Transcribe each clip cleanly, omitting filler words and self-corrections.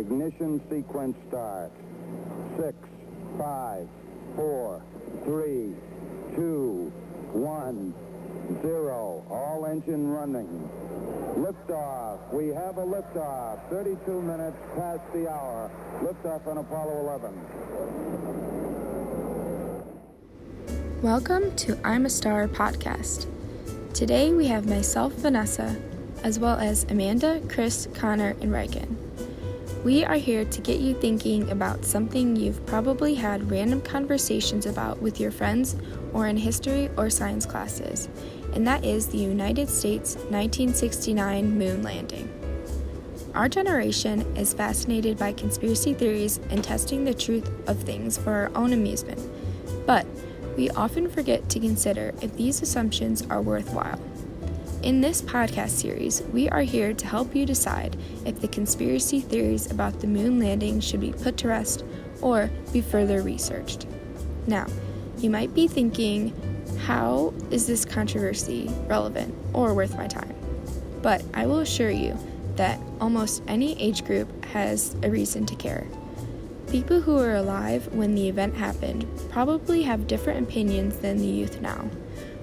Ignition sequence start. 6, 5, 4, 3, 2, 1, 0. All engine running. Liftoff. We have a liftoff. 32 minutes past the hour. Liftoff on Apollo 11. Welcome to I'm a Star podcast. Today we have myself, Vanessa, as well as Amanda, Chris, Connor, and Heckin. We are here to get you thinking about something you've probably had random conversations about with your friends or in history or science classes, and that is the United States 1969 moon landing. Our generation is fascinated by conspiracy theories and testing the truth of things for our own amusement, but we often forget to consider if these assumptions are worthwhile. In this podcast series, we are here to help you decide if the conspiracy theories about the moon landing should be put to rest or be further researched. Now, you might be thinking, how is this controversy relevant or worth my time? But I will assure you that almost any age group has a reason to care. People who were alive when the event happened probably have different opinions than the youth now,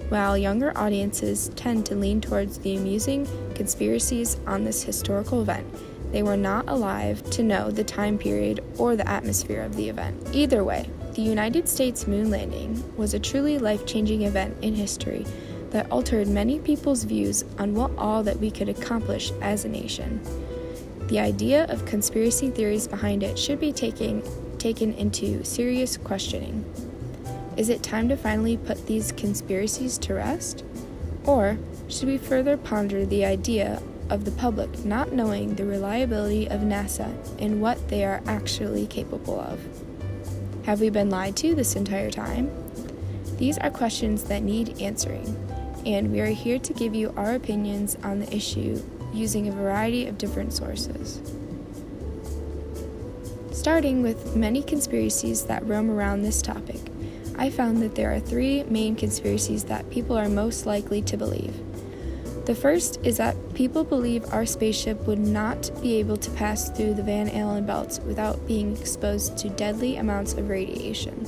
while younger audiences tend to lean towards the amusing conspiracies on this historical event. They were not alive to know the time period or the atmosphere of the event. Either way, the United States moon landing was a truly life-changing event in history that altered many people's views on what all that we could accomplish as a nation. The idea of conspiracy theories behind it should be taken into serious questioning. Is it time to finally put these conspiracies to rest? Or should we further ponder the idea of the public not knowing the reliability of NASA and what they are actually capable of? Have we been lied to this entire time? These are questions that need answering, and we are here to give you our opinions on the issue using a variety of different sources. Starting with many conspiracies that roam around this topic, I found that there are three main conspiracies that people are most likely to believe. The first is that people believe our spaceship would not be able to pass through the Van Allen belts without being exposed to deadly amounts of radiation.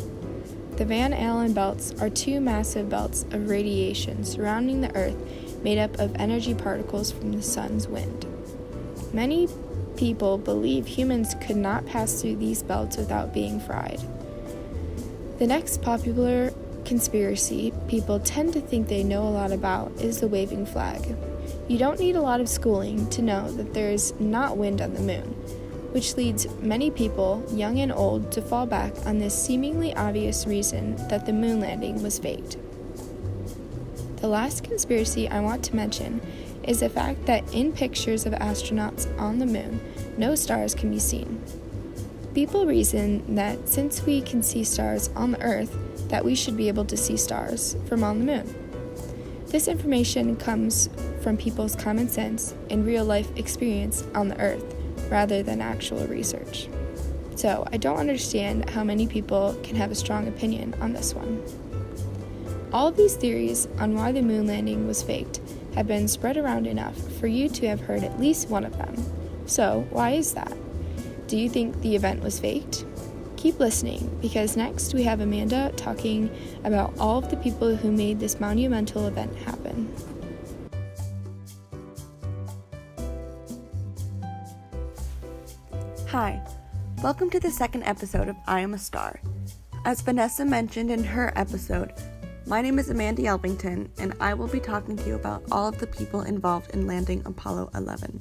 The Van Allen belts are two massive belts of radiation surrounding the Earth made up of energy particles from the sun's wind. Many people believe humans could not pass through these belts without being fried. The next popular conspiracy people tend to think they know a lot about is the waving flag. You don't need a lot of schooling to know that there is not wind on the moon, which leads many people, young and old, to fall back on this seemingly obvious reason that the moon landing was faked. The last conspiracy I want to mention is the fact that in pictures of astronauts on the moon, no stars can be seen. People reason that since we can see stars on the Earth, that we should be able to see stars from on the moon. This information comes from people's common sense and real-life experience on the Earth, rather than actual research. So I don't understand how many people can have a strong opinion on this one. All of these theories on why the moon landing was faked have been spread around enough for you to have heard at least one of them. So why is that? Do you think the event was faked? Keep listening, because next we have Amanda talking about all of the people who made this monumental event happen. Hi, welcome to the second episode of I Am a Star. As Vanessa mentioned in her episode, my name is Amanda Abbington, and I will be talking to you about all of the people involved in landing Apollo 11.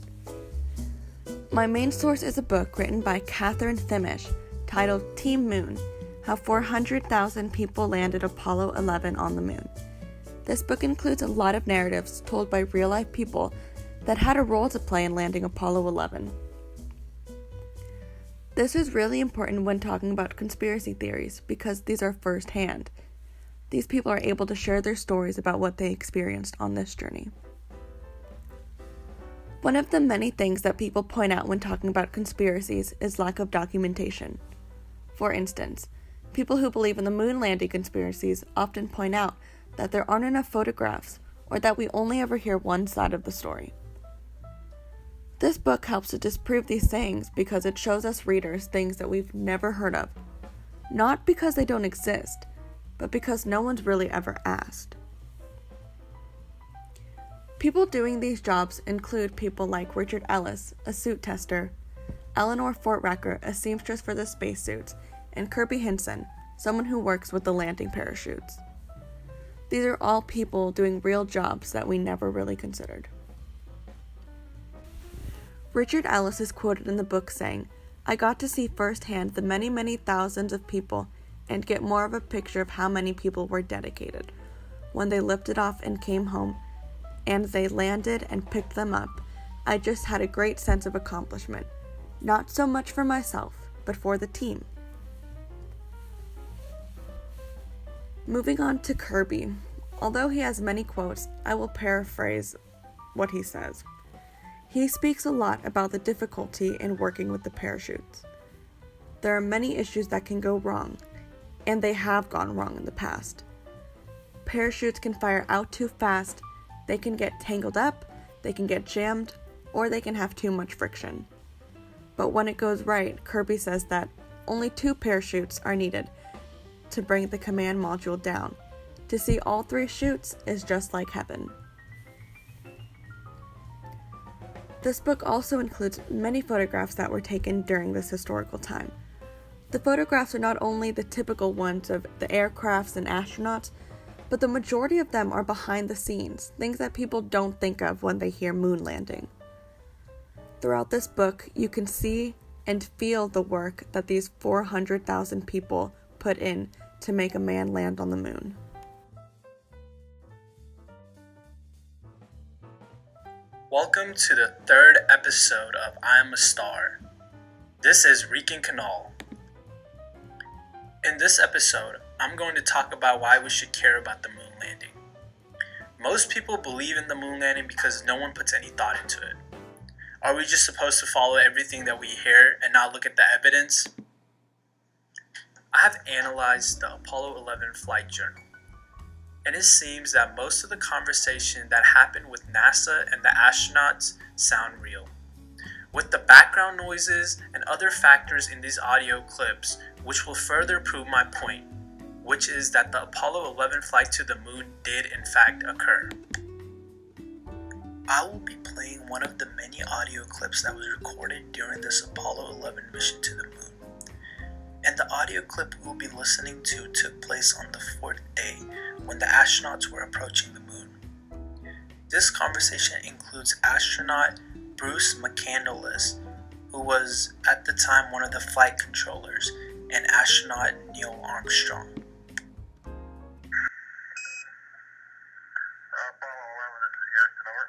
My main source is a book written by Catherine Thimish titled Team Moon: How 400,000 People Landed Apollo 11 on the Moon. This book includes a lot of narratives told by real-life people that had a role to play in landing Apollo 11. This is really important when talking about conspiracy theories because these are first-hand. These people are able to share their stories about what they experienced on this journey. One of the many things that people point out when talking about conspiracies is lack of documentation. For instance, people who believe in the moon landing conspiracies often point out that there aren't enough photographs or that we only ever hear one side of the story. This book helps to disprove these sayings because it shows us readers things that we've never heard of. Not because they don't exist, but because no one's really ever asked. People doing these jobs include people like Richard Ellis, a suit tester, Eleanor Fortrecker, a seamstress for the spacesuits, and Kirby Hinson, someone who works with the landing parachutes. These are all people doing real jobs that we never really considered. Richard Ellis is quoted in the book saying, "I got to see firsthand the many, many thousands of people and get more of a picture of how many people were dedicated. When they lifted off and came home, and they landed and picked them up, I just had a great sense of accomplishment. Not so much for myself, but for the team." Moving on to Kirby. Although he has many quotes, I will paraphrase what he says. He speaks a lot about the difficulty in working with the parachutes. There are many issues that can go wrong, and they have gone wrong in the past. Parachutes can fire out too fast, they can get tangled up, they can get jammed, or they can have too much friction. But when it goes right, Kirby says that only 2 parachutes are needed to bring the command module down. To see all 3 chutes is just like heaven. This book also includes many photographs that were taken during this historical time. The photographs are not only the typical ones of the aircrafts and astronauts, but the majority of them are behind the scenes, things that people don't think of when they hear moon landing. Throughout this book, you can see and feel the work that these 400,000 people put in to make a man land on the moon. Welcome to the 3rd episode of I Am a Star. This is Heckin Canal. In this episode, I'm going to talk about why we should care about the moon landing. Most people believe in the moon landing because no one puts any thought into it. Are we just supposed to follow everything that we hear and not look at the evidence? I have analyzed the Apollo 11 flight journal, and it seems that most of the conversation that happened with NASA and the astronauts sound real. With the background noises and other factors in these audio clips, which will further prove my point, which is that the Apollo 11 flight to the moon did in fact occur. I will be playing one of the many audio clips that was recorded during this Apollo 11 mission to the moon. And the audio clip we'll be listening to took place on the 4th day when the astronauts were approaching the moon. This conversation includes astronaut Bruce McCandless, who was at the time one of the flight controllers, and astronaut Neil Armstrong. Apollo 11, this is Houston, over.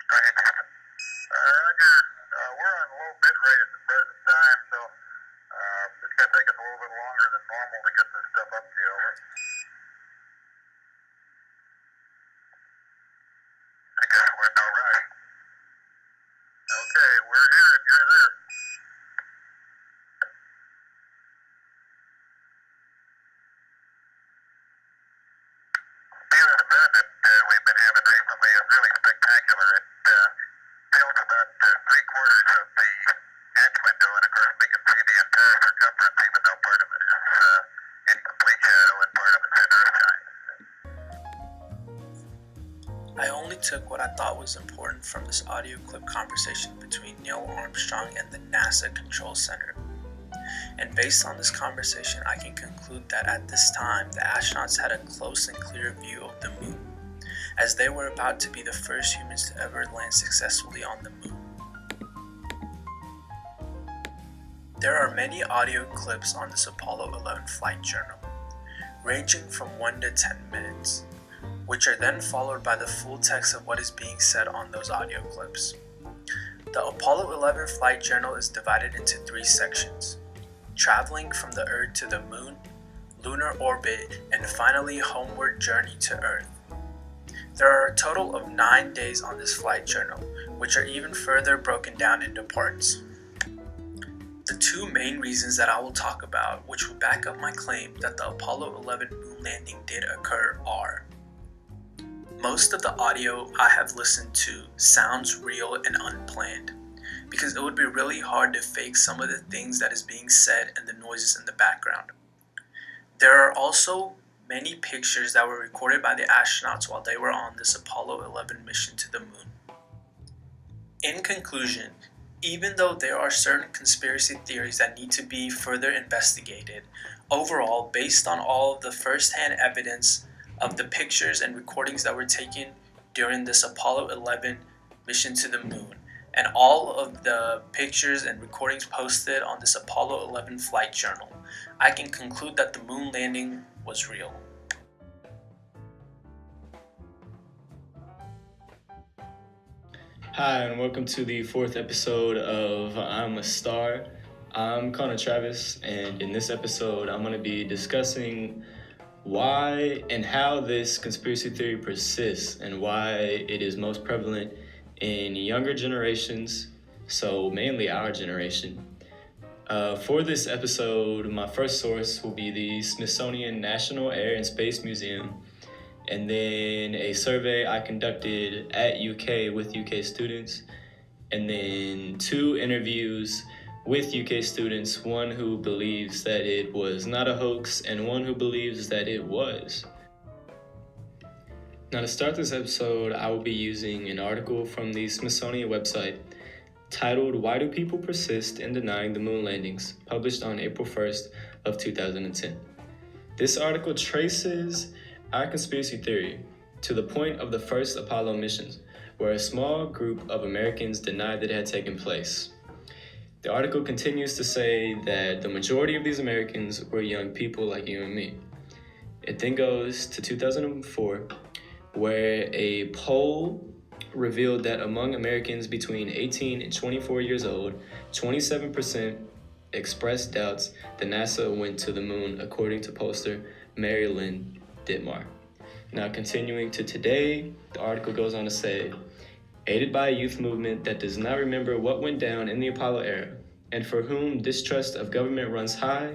Great. Roger. We're on low bit rate at the present time, so it's going to take us a little bit longer than normal to get this stuff up to you, over. I guess we're in no rush. Okay, we're here if you're there. Being an event that we've been having recently is really spectacular. It fills about 3/4 of the edge window, and of course we can see the entire circumference, even though part of it is in complete shadow and part of it's in earthshine. I only took what I thought was important from this audio clip conversation between Neil Armstrong and the NASA Control Center. And based on this conversation, I can conclude that at this time, the astronauts had a close and clear view of the moon, as they were about to be the first humans to ever land successfully on the moon. There are many audio clips on this Apollo 11 flight journal, ranging from 1 to 10 minutes, which are then followed by the full text of what is being said on those audio clips. The Apollo 11 flight journal is divided into 3 sections: traveling from the Earth to the moon, lunar orbit, and finally homeward journey to Earth. There are a total of 9 days on this flight journal, which are even further broken down into parts. The 2 main reasons that I will talk about, which will back up my claim that the Apollo 11 moon landing did occur, are: most of the audio I have listened to sounds real and unplanned, because it would be really hard to fake some of the things that is being said and the noises in the background. There are also many pictures that were recorded by the astronauts while they were on this Apollo 11 mission to the moon. In conclusion, even though there are certain conspiracy theories that need to be further investigated, overall, based on all of the first-hand evidence of the pictures and recordings that were taken during this Apollo 11 mission to the moon, and all of the pictures and recordings posted on this Apollo 11 flight journal, I can conclude that the moon landing was real. Hi, and welcome to the 4th episode of I'm a Star. I'm Connor Travis, and in this episode, I'm going to be discussing why and how this conspiracy theory persists and why it is most prevalent in younger generations, so mainly our generation. For this episode, my first source will be the Smithsonian National Air and Space Museum, and then a survey I conducted at UK with UK students, and then 2 interviews with UK students, one who believes that it was not a hoax and one who believes that it was. Now, to start this episode, I will be using an article from the Smithsonian website titled "Why Do People Persist in Denying the Moon Landings?" published on April 1st of 2010. This article traces our conspiracy theory to the point of the first Apollo missions, where a small group of Americans denied that it had taken place. The article continues to say that the majority of these Americans were young people like you and me. It then goes to 2004, where a poll revealed that among Americans between 18 and 24 years old, 27% expressed doubts that NASA went to the moon, according to pollster Mary Lynn Dittmar. Now, continuing to today, the article goes on to say, aided by a youth movement that does not remember what went down in the Apollo era, and for whom distrust of government runs high,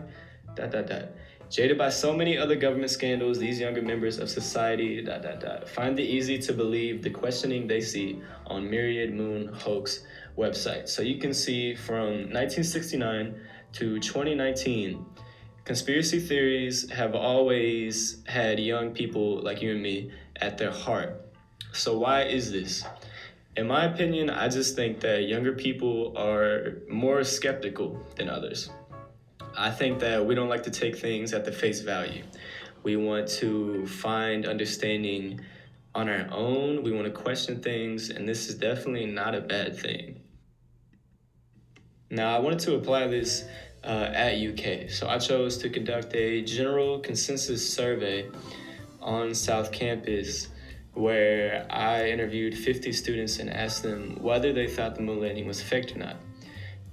jaded by so many other government scandals, these younger members of society, find it easy to believe the questioning they see on myriad moon hoax websites. So you can see from 1969 to 2019, conspiracy theories have always had young people like you and me at their heart. So why is this? In my opinion, I just think that younger people are more skeptical than others. I think that we don't like to take things at the face value. We want to find understanding on our own. We want to question things, and this is definitely not a bad thing. Now, I wanted to apply this at UK, so I chose to conduct a general consensus survey on South Campus, where I interviewed 50 students and asked them whether they thought the moon landing was faked or not.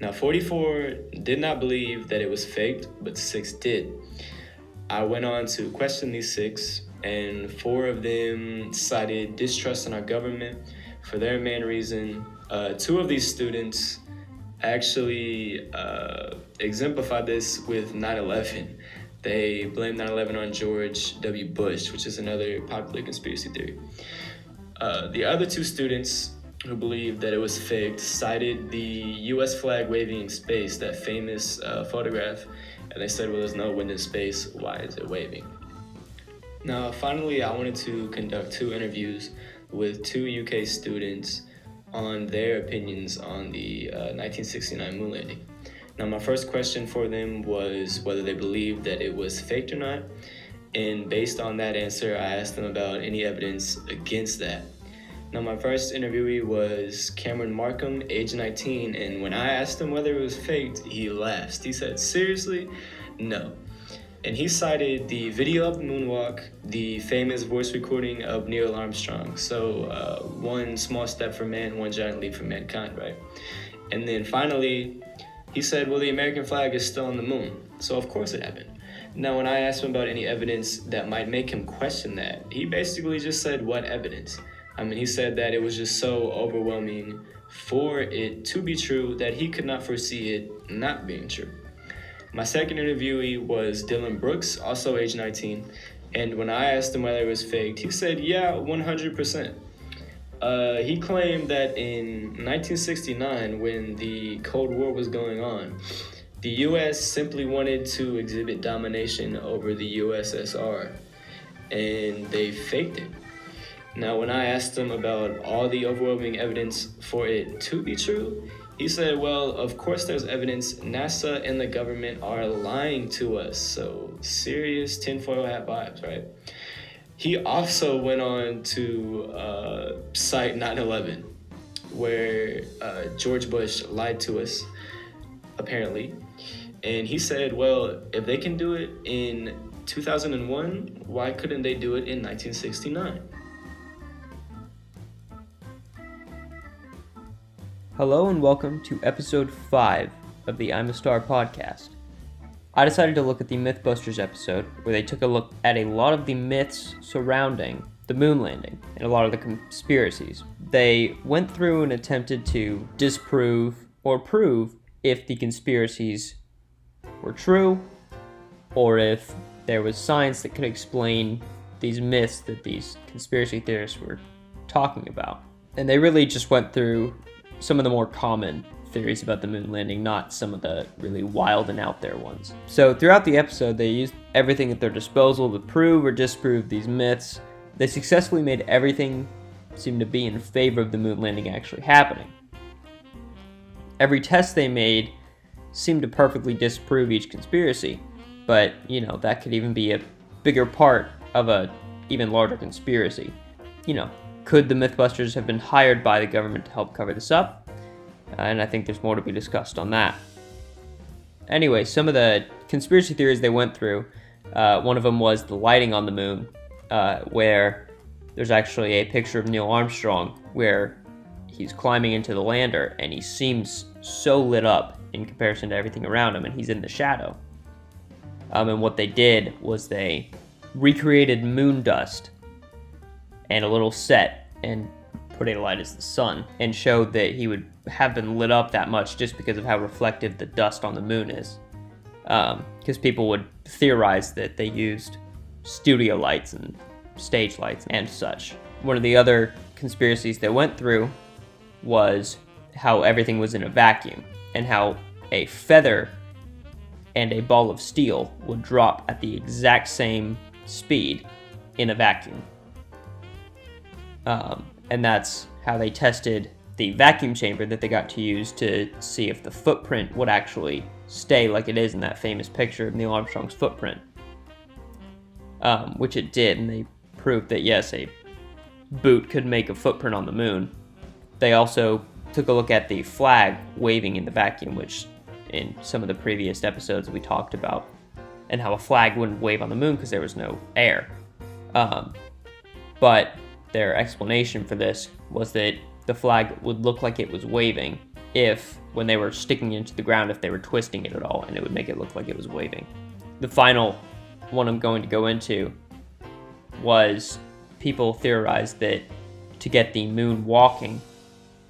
Now, 44 did not believe that it was faked, but 6 did. I went on to question these 6, and 4 of them cited distrust in our government for their main reason. 2 of these students actually exemplified this with 9/11. They blamed 9/11 on George W. Bush, which is another popular conspiracy theory. The other 2 students who believed that it was faked cited the U.S. flag waving in space, that famous photograph, and they said, well, there's no wind in space, why is it waving? Now, finally, I wanted to conduct 2 interviews with 2 UK students on their opinions on the 1969 moon landing. Now, my first question for them was whether they believed that it was faked or not, and based on that answer, I asked them about any evidence against that. Now, my first interviewee was Cameron Markham, age 19, and when I asked him whether it was faked, he laughed. He said, seriously? No. And he cited the video of the moonwalk, the famous voice recording of Neil Armstrong. So, one small step for man, one giant leap for mankind, right? And then finally, he said, well, the American flag is still on the moon. So of course it happened. Now, when I asked him about any evidence that might make him question that, he basically just said, what evidence? He said that it was just so overwhelming for it to be true that he could not foresee it not being true. My second interviewee was Dylan Brooks, also age 19, And when I asked him whether it was faked, he said, yeah, 100%. He claimed that in 1969, when the Cold War was going on, the U.S. simply wanted to exhibit domination over the USSR, and they faked it. Now, when I asked him about all the overwhelming evidence for it to be true, he said, well, of course there's evidence. NASA and the government are lying to us. So serious tinfoil hat vibes, right? He also went on to cite 9/11, where George Bush lied to us, apparently. And he said, well, if they can do it in 2001, why couldn't they do it in 1969? Hello and welcome to episode 5 of the I'm a Star podcast. I decided to look at the Mythbusters episode where they took a look at a lot of the myths surrounding the moon landing and a lot of the conspiracies. They went through and attempted to disprove or prove if the conspiracies were true or if there was science that could explain these myths that these conspiracy theorists were talking about. And they really just went through some of the more common theories about the moon landing, not some of the really wild and out there ones. So throughout the episode, they used everything at their disposal to prove or disprove these myths. They successfully made everything seem to be in favor of the moon landing actually happening. Every test they made seemed to perfectly disprove each conspiracy, but, that could even be a bigger part of a even larger conspiracy. Could the Mythbusters have been hired by the government to help cover this up? And I think there's more to be discussed on that. Anyway, some of the conspiracy theories they went through, one of them was the lighting on the moon, where there's actually a picture of Neil Armstrong where he's climbing into the lander and he seems so lit up in comparison to everything around him, and he's in the shadow. And what they did was they recreated moon dust and a little set and put a light as the sun and showed that he would have been lit up that much just because of how reflective the dust on the moon is. Because people would theorize that they used studio lights and stage lights and such. One of the other conspiracies they went through was how everything was in a vacuum and how a feather and a ball of steel would drop at the exact same speed in a vacuum. And that's how they tested the vacuum chamber that they got to use to see if the footprint would actually stay like it is in that famous picture of Neil Armstrong's footprint. Which it did, and they proved that yes, a boot could make a footprint on the moon. They also took a look at the flag waving in the vacuum, which in some of the previous episodes we talked about, and how a flag wouldn't wave on the moon because there was no air. But their explanation for this was that the flag would look like it was waving if, when they were sticking it into the ground, if they were twisting it at all, and it would make it look like it was waving. The final one I'm going to go into was people theorized that to get the moon walking,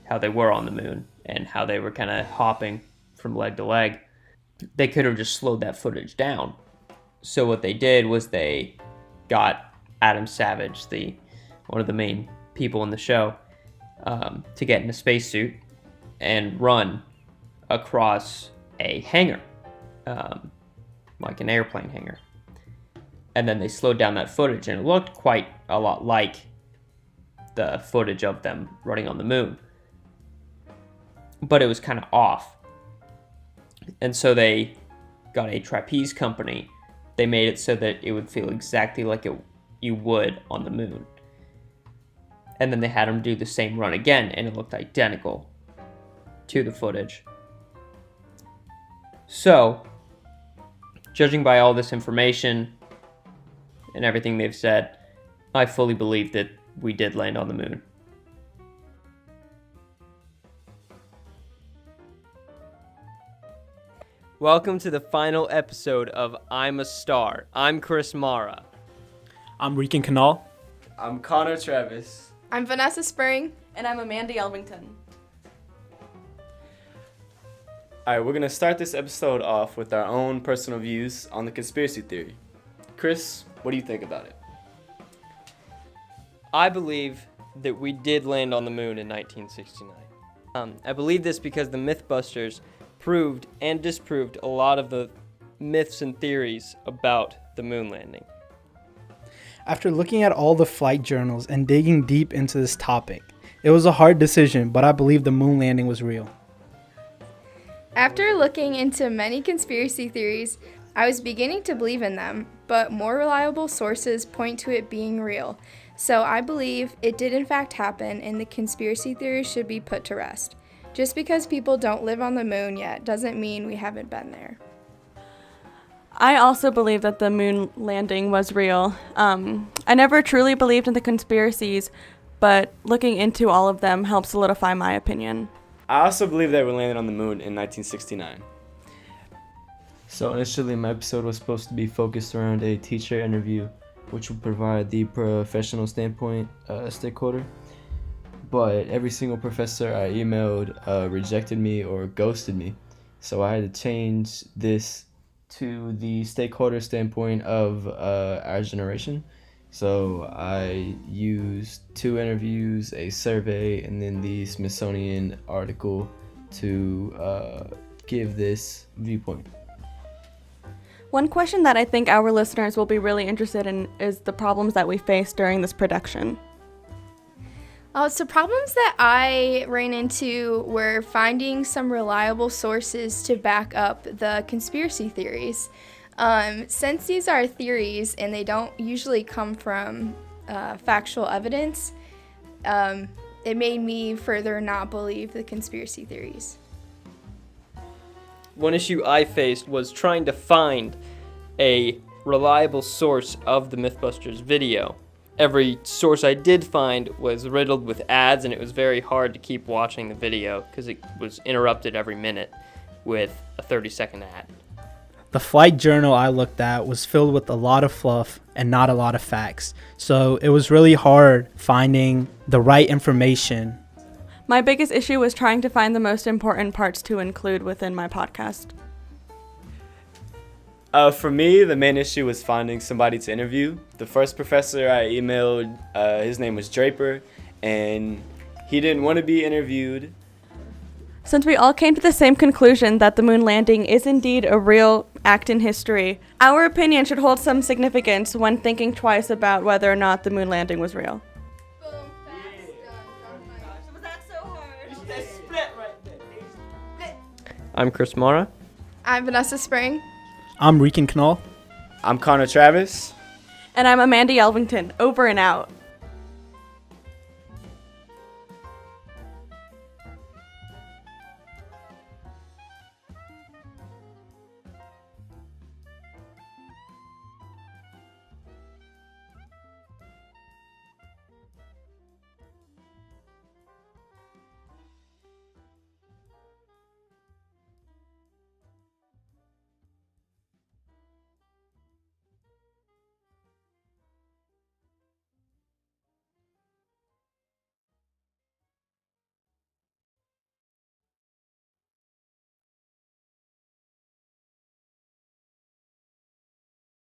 how they were on the moon, and how they were kind of hopping from leg to leg, they could have just slowed that footage down. So what they did was they got Adam Savage, one of the main people in the show, to get in a spacesuit and run across a hangar, like an airplane hangar. And then they slowed down that footage, and it looked quite a lot like the footage of them running on the moon. But it was kind of off. And so they got a trapeze company. They made it so that it would feel exactly like you would on the moon. And then they had them do the same run again, and it looked identical to the footage. So, judging by all this information and everything they've said, I fully believe that we did land on the moon. Welcome to the final episode of I'm a Star. I'm Chris Mara. I'm Rican Canal. I'm Connor Travis. I'm Vanessa Spring. And I'm Amanda Abbington. Alright, we're going to start this episode off with our own personal views on the conspiracy theory. Chris, What do you think about it? I believe that we did land on the moon in 1969. I believe this because the Mythbusters proved and disproved a lot of the myths and theories about the moon landing. After looking at all the flight journals and digging deep into this topic, it was a hard decision, but I believe the moon landing was real. After looking into many conspiracy theories, I was beginning to believe in them, but more reliable sources point to it being real. So I believe it did in fact happen, and the conspiracy theories should be put to rest. Just because people don't live on the moon yet doesn't mean we haven't been there. I also believe that the moon landing was real. I never truly believed in the conspiracies, but looking into all of them helps solidify my opinion. I also believe that we landed on the moon in 1969. So initially, my episode was supposed to be focused around a teacher interview, which would provide the professional standpoint stakeholder. But every single professor I emailed rejected me or ghosted me. So I had to change this to the stakeholder standpoint of our generation. So I used 2 interviews, a survey, and then the Smithsonian article to give this viewpoint. One question that I think our listeners will be really interested in is the problems that we faced during this production. So problems that I ran into were finding some reliable sources to back up the conspiracy theories. Since these are theories and they don't usually come from factual evidence, it made me further not believe the conspiracy theories. One issue I faced was trying to find a reliable source of the Mythbusters video. Every source I did find was riddled with ads, and it was very hard to keep watching the video because it was interrupted every minute with a 30-second ad. The flight journal I looked at was filled with a lot of fluff and not a lot of facts, so it was really hard finding the right information. My biggest issue was trying to find the most important parts to include within my podcast. For me, the main issue was finding somebody to interview. The first professor I emailed, his name was Draper, and he didn't want to be interviewed. Since we all came to the same conclusion that the moon landing is indeed a real act in history, our opinion should hold some significance when thinking twice about whether or not the moon landing was real. Boom, fast, done. Was that so hard? I'm Chris Mara. I'm Vanessa Spring. I'm Heckin. I'm Connor Travis. And I'm Amanda Elvington. Over and out.